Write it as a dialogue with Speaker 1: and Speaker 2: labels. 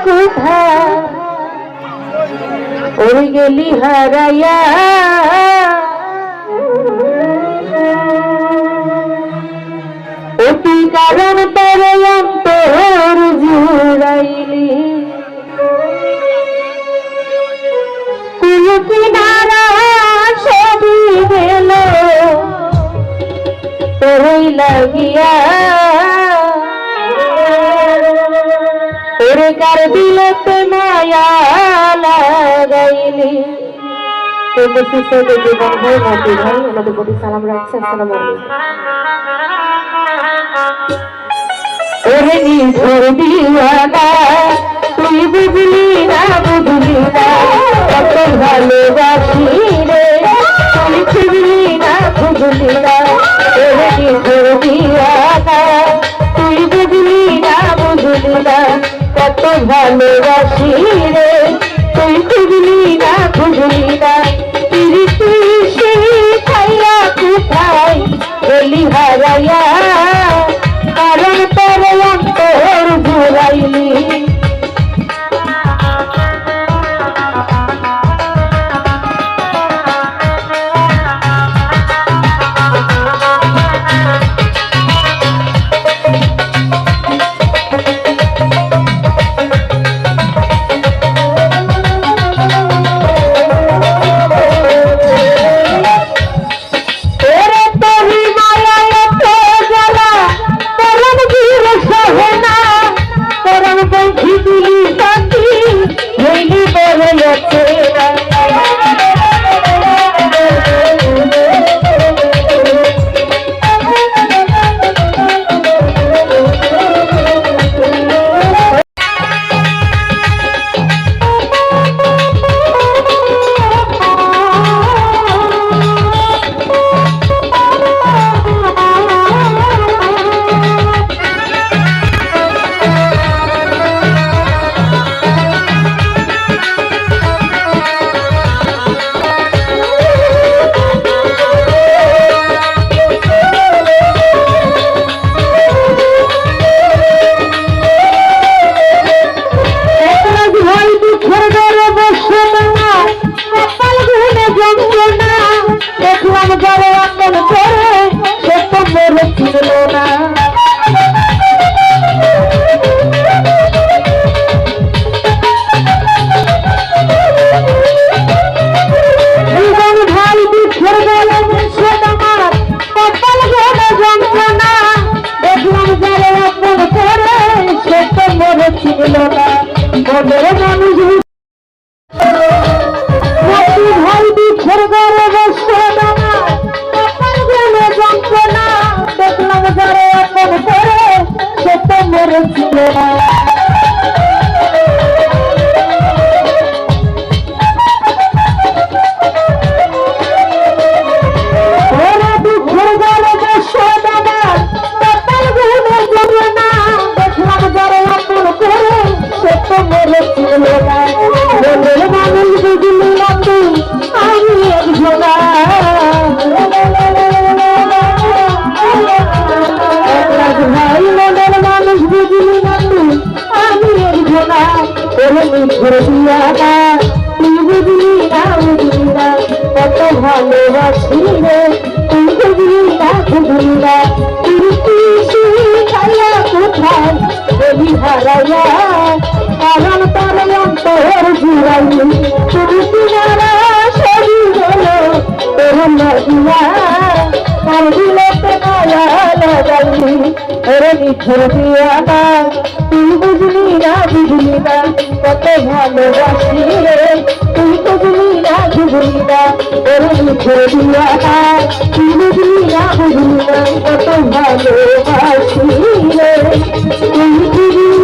Speaker 1: কোথায় ওই গেলি হারাইয়া অতি কারণ তোর অন্তর জুড়াইলি কুল কিনারা ছবি গেল তোরই লাগিয়া ওরে কার দিলতে মায়া লাগাইলি। তো বসিত জীবন ভাই মতি ভাই ওনাদের প্রতি সালাম রাখছে। আসসালামু আলাইকুম। ওরে নিঝর দিওয়ানা তুই বুঝলি না বুঝলি না কত ভালোবাসি রে তুই বুঝলি না বুঝলি না। ওরে নিঝর দিওয়ানা তুই বুঝলি না বুঝলি না কত ভালোবাসি রে তুই বুঝলি না বুঝলি না। তুই সেই খাইয়া কোথায় গেলি হারাইয়া কারণ তোর অন্তর ঘুরাইলি। কত ভালোবাসি রে তুই বুঝলি না বুঝলি না তুই খাইয়া কোথায় গেলি হারাইয়া কারণ তোর অন্তর জুড়াইলি তুই কিনারা সরি গেল তোর লাগিয়া কার দিলতে মায়া লাগাইলি। ওরে নিঝর দিওয়ানা তুই বুঝলি না বুঝলি না কত ভালোবাসি রে তুই বুঝলি না বুঝলি না। ওরে নিঝর দিওয়ানা তুই বুঝলি না বুঝলি না কত ভালোবাসি রে তুই বুঝলি